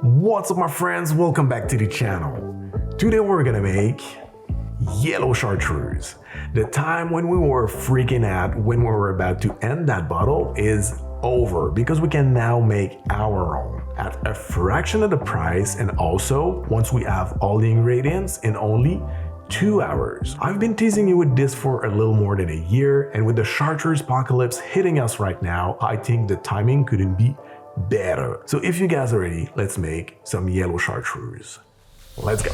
What's up my friends, welcome back to the channel. Today we're gonna make yellow chartreuse. The time when we were freaking out when we were about to end that bottle is over because we can now make our own at a fraction of the price, and also once we have all the ingredients in only 2 hours. I've been teasing you with this for a little more than a year, and with the chartreuse apocalypse hitting us right now, I think the timing couldn't be better. So if you guys are ready, let's make some yellow chartreuse. Let's go.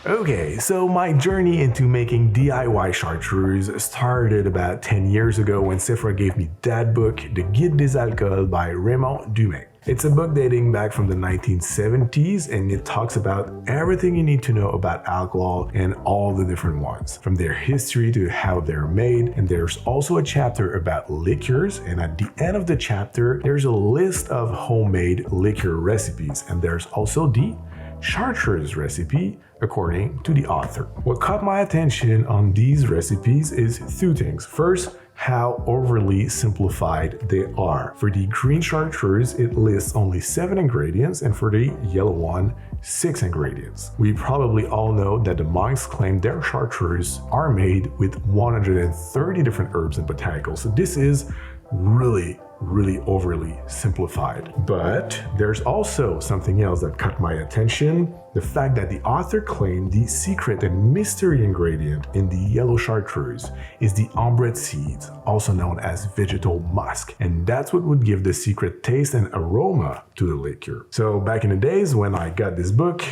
Okay, so my journey into making DIY chartreuse started about 10 years ago when Sephora gave me that book, The Guide des Alcools by Raymond Dumas. It's a book dating back from the 1970s, and it talks about everything you need to know about alcohol and all the different ones, from their history to how they're made. And there's also a chapter about liqueurs, and at the end of the chapter, there's a list of homemade liqueur recipes, and there's also the chartreuse recipe according to the author. What caught my attention on these recipes is two things. First, how overly simplified they are. For the green chartreuse, it lists only 7 ingredients, and for the yellow one, 6 ingredients. We probably all know that the monks claim their chartreuse are made with 130 different herbs and botanicals. So this is really overly simplified. But there's also something else that caught my attention. The fact that the author claimed the secret and mystery ingredient in the yellow chartreuse is the ambrette seeds, also known as vegetal musk. And that's what would give the secret taste and aroma to the liqueur. So back in the days when I got this book,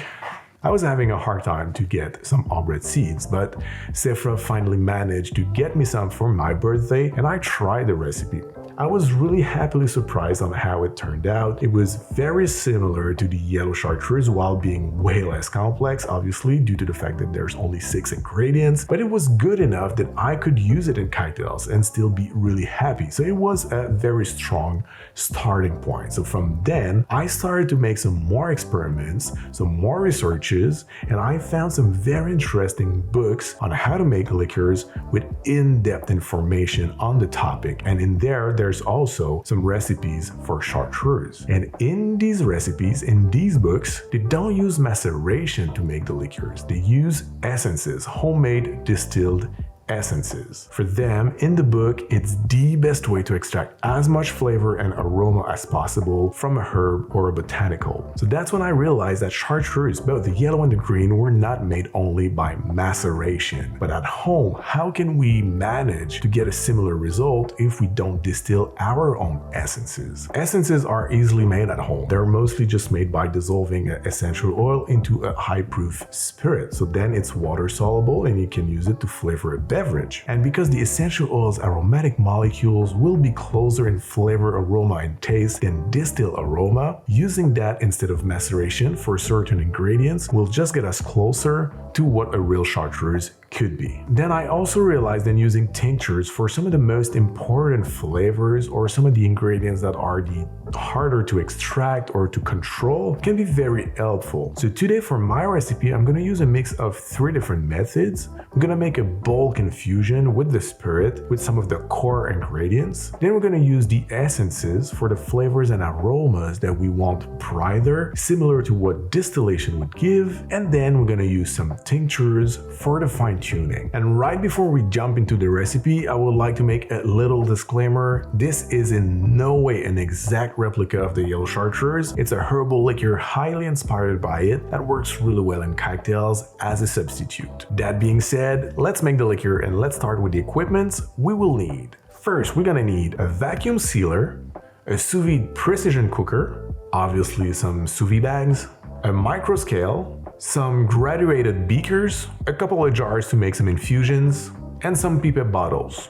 I was having a hard time to get some ambrette seeds, but Sephora finally managed to get me some for my birthday, and I tried the recipe. I was really happily surprised on how it turned out. It was very similar to the yellow chartreuse while being way less complex, obviously, due to the fact that there's only 6 ingredients, but it was good enough that I could use it in cocktails and still be really happy. So it was a very strong starting point. So from then, I started to make some more experiments, some more researches, and I found some very interesting books on how to make liqueurs with in-depth information on the topic. And in there's also some recipes for chartreuse. And in these recipes, in these books, they don't use maceration to make the liqueurs. They use essences, homemade distilled essences. For them, in the book, it's the best way to extract as much flavor and aroma as possible from a herb or a botanical. So that's when I realized that chartreuse, both the yellow and the green, were not made only by maceration. But at home, how can we manage to get a similar result if we don't distill our own essences? Essences are easily made at home. They're mostly just made by dissolving essential oil into a high-proof spirit. So then it's water soluble and you can use it to flavor a beverage. And because the essential oil's aromatic molecules will be closer in flavor, aroma, and taste than distilled aroma, using that instead of maceration for certain ingredients will just get us closer to what a real chartreuse could be. Then I also realized that using tinctures for some of the most important flavors or some of the ingredients that are the harder to extract or to control can be very helpful. So today for my recipe, I'm gonna use a mix of 3 different methods. We're gonna make a bulk infusion with the spirit with some of the core ingredients. Then we're gonna use the essences for the flavors and aromas that we want prior, similar to what distillation would give. And then we're gonna use some tinctures for the fine tuning. And right before we jump into the recipe, I would like to make a little disclaimer. This is in no way an exact replica of the yellow chartreuse. It's a herbal liqueur highly inspired by it that works really well in cocktails as a substitute. That being said, let's make the liqueur and let's start with the equipment we will need. First, we're gonna need a vacuum sealer, a sous vide precision cooker, obviously some sous vide bags, a micro scale, some graduated beakers, a couple of jars to make some infusions, and some pipette bottles.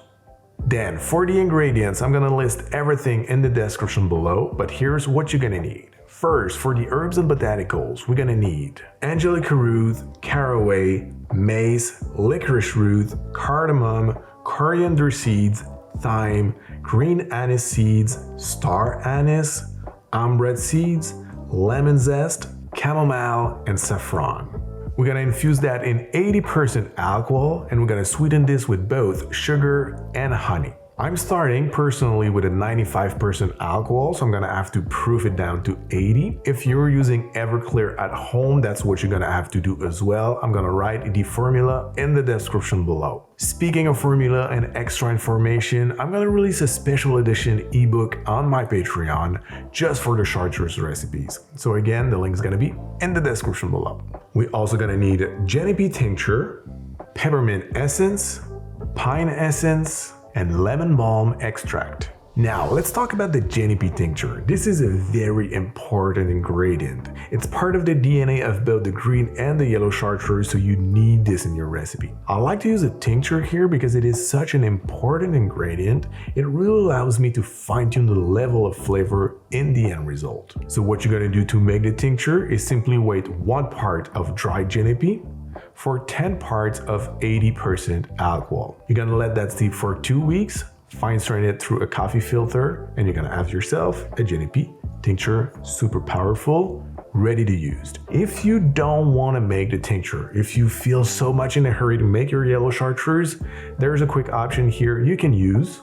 Then for the ingredients, I'm gonna list everything in the description below, but here's what you're gonna need. First, for the herbs and botanicals, we're gonna need angelica root, caraway, mace, licorice root, cardamom, coriander seeds, thyme, green anise seeds, star anise, ambrette seeds, lemon zest, chamomile, and saffron. We're gonna infuse that in 80% alcohol, and we're gonna sweeten this with both sugar and honey. I'm starting personally with a 95% alcohol, so I'm gonna have to proof it down to 80. If you're using Everclear at home, that's what you're gonna have to do as well. I'm gonna write the formula in the description below. Speaking of formula and extra information, I'm gonna release a special edition ebook on my Patreon just for the chartreuse recipes. So again, the link's gonna be in the description below. We're also gonna need Genepi tincture, peppermint essence, pine essence, and lemon balm extract. Now, let's talk about the Genepi tincture. This is a very important ingredient. It's part of the DNA of both the green and the yellow chartreuse, so you need this in your recipe. I like to use a tincture here because it is such an important ingredient. It really allows me to fine-tune the level of flavor in the end result. So what you're gonna do to make the tincture is simply weight 1 part of dried Genepi for 10 parts of 80% alcohol. You're gonna let that steep for 2 weeks, fine strain it through a coffee filter, and you're gonna have yourself a Genepi tincture, super powerful, ready to use. If you don't wanna make the tincture, if you feel so much in a hurry to make your yellow chartreuse, there's a quick option here. You can use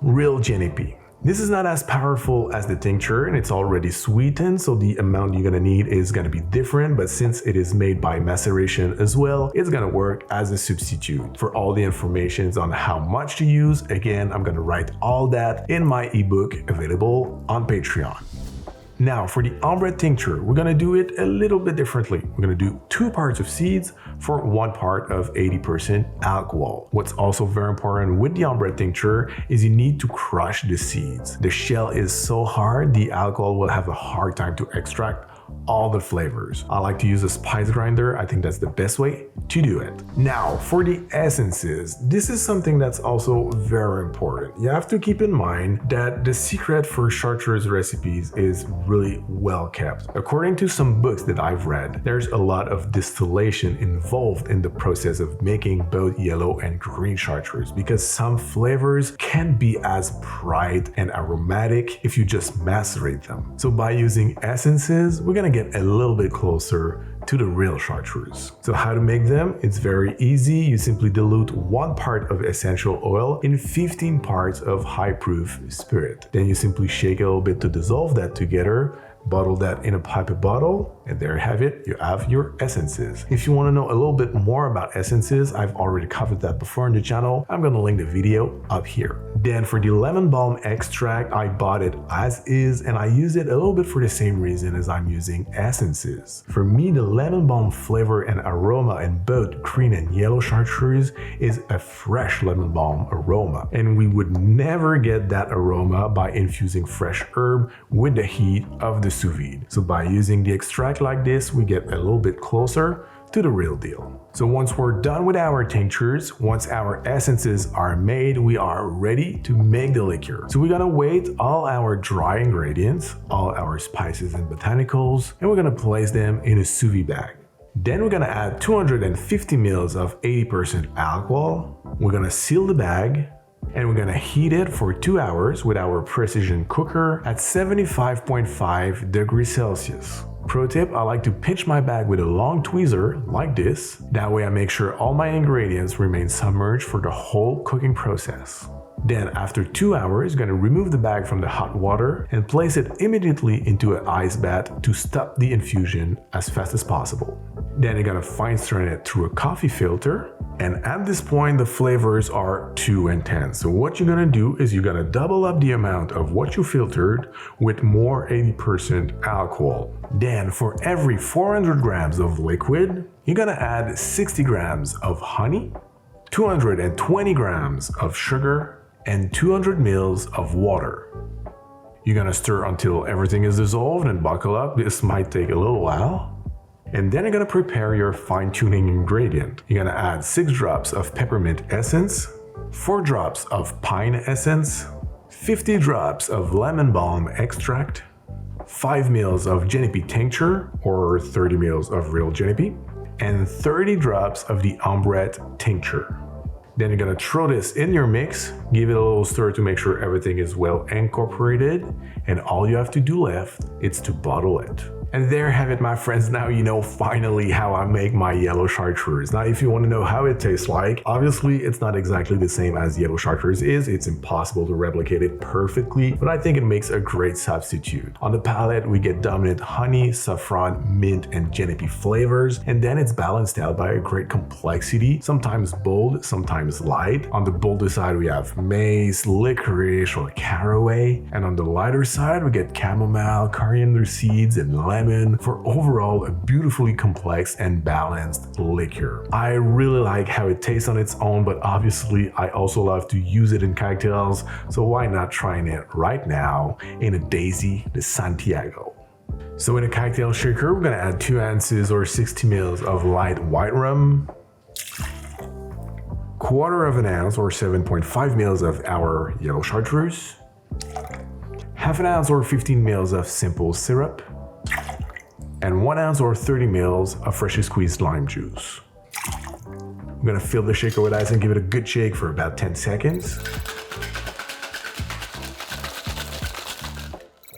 real Genepi. This is not as powerful as the tincture, and it's already sweetened, so the amount you're gonna need is gonna be different, but since it is made by maceration as well, it's gonna work as a substitute. For all the information on how much to use, again, I'm gonna write all that in my ebook available on Patreon. Now, for the ombre tincture, we're gonna do it a little bit differently. We're gonna do 2 parts of seeds for 1 part of 80% alcohol. What's also very important with the ombre tincture is you need to crush the seeds. The shell is so hard, the alcohol will have a hard time to extract all the flavors. I like to use a spice grinder. I think that's the best way to do it. Now, for the essences, this is something that's also very important. You have to keep in mind that the secret for chartreuse recipes is really well kept. According to some books that I've read, there's a lot of distillation involved in the process of making both yellow and green chartreuse because some flavors can't be as bright and aromatic if you just macerate them. So by using essences, we're gonna get a little bit closer to the real chartreuse. So how to make them? It's very easy. You simply dilute 1 part of essential oil in 15 parts of high proof spirit. Then you simply shake a little bit to dissolve that together, bottle that in a pipette bottle, and there you have it, you have your essences. If you want to know a little bit more about essences, I've already covered that before on the channel. I'm gonna link the video up here. Then for the lemon balm extract, I bought it as is, and I use it a little bit for the same reason as I'm using essences. For me, the lemon balm flavor and aroma in both green and yellow chartreuse is a fresh lemon balm aroma, and we would never get that aroma by infusing fresh herb with the heat of the sous vide. So by using the extract like this, we get a little bit closer to the real deal. So once we're done with our tinctures, once our essences are made, we are ready to make the liqueur. So we're gonna weight all our dry ingredients, all our spices and botanicals, and we're gonna place them in a sous vide bag. Then we're gonna add 250 ml of 80% alcohol. We're gonna seal the bag, and we're gonna heat it for 2 hours with our precision cooker at 75.5 degrees Celsius. Pro tip, I like to pinch my bag with a long tweezer like this. That way I make sure all my ingredients remain submerged for the whole cooking process. Then after 2 hours, you're gonna remove the bag from the hot water and place it immediately into an ice bath to stop the infusion as fast as possible. Then you're gonna fine strain it through a coffee filter. And at this point, the flavors are too intense. So what you're gonna do is you're gonna double up the amount of what you filtered with more 80% alcohol. Then for every 400 grams of liquid, you're gonna add 60 grams of honey, 220 grams of sugar, and 200 ml of water. You're gonna stir until everything is dissolved and buckle up. This might take a little while. And then you're gonna prepare your fine-tuning ingredient. You're gonna add 6 drops of peppermint essence, 4 drops of pine essence, 50 drops of lemon balm extract, 5 ml of Genepi tincture or 30 ml of real Genepi, and 30 drops of the ombre tincture. Then you're gonna throw this in your mix, give it a little stir to make sure everything is well incorporated, and all you have to do left is to bottle it. And there have it, my friends. Now you know finally how I make my yellow chartreuse. Now, if you want to know how it tastes like, obviously it's not exactly the same as yellow chartreuse is. It's impossible to replicate it perfectly, but I think it makes a great substitute. On the palate, we get dominant honey, saffron, mint, and genepi flavors, and then it's balanced out by a great complexity, sometimes bold, sometimes light. On the bolder side, we have mace, licorice, or caraway, and on the lighter side, we get chamomile, coriander seeds, and lemon for overall a beautifully complex and balanced liqueur. I really like how it tastes on its own, but obviously I also love to use it in cocktails, so why not trying it right now in a Daisy de Santiago. So in a cocktail shaker, we're gonna add 2 ounces or 60 ml of light white rum, 1/4 ounce or 7.5 ml of our yellow chartreuse, 1/2 ounce or 15 ml of simple syrup, and 1 ounce or 30 ml of freshly squeezed lime juice. I'm gonna fill the shaker with ice and give it a good shake for about 10 seconds.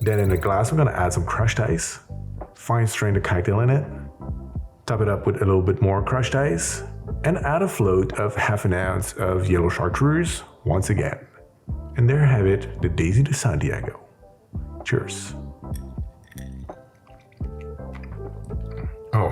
Then in a glass, we're gonna add some crushed ice, fine strain the cocktail in it, top it up with a little bit more crushed ice, and add a float of 1/2 ounce of yellow chartreuse once again. And there you have it, the Daisy de Santiago. Cheers. Oh,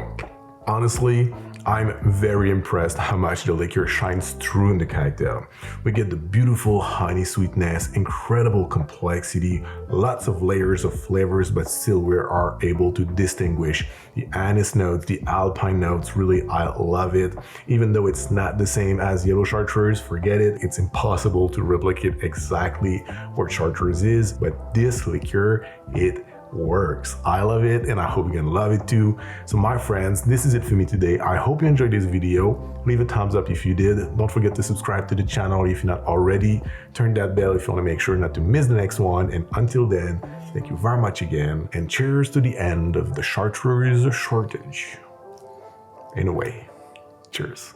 honestly, I'm very impressed how much the liqueur shines through in the cocktail. We get the beautiful honey sweetness, incredible complexity, lots of layers of flavors, but still we are able to distinguish the anise notes, the alpine notes. Really, I love it. Even though it's not the same as yellow chartreuse, forget it. It's impossible to replicate exactly what chartreuse is, but this liqueur, it works. I love it, and I hope you're gonna love it too. So my friends, this is it for me today. I hope you enjoyed this video. Leave a thumbs up if you did. Don't forget to subscribe to the channel if you're not already. Turn that bell if you want to make sure not to miss the next one. And until then, thank you very much again, and cheers to the end of the chartreuse shortage. In a way, cheers.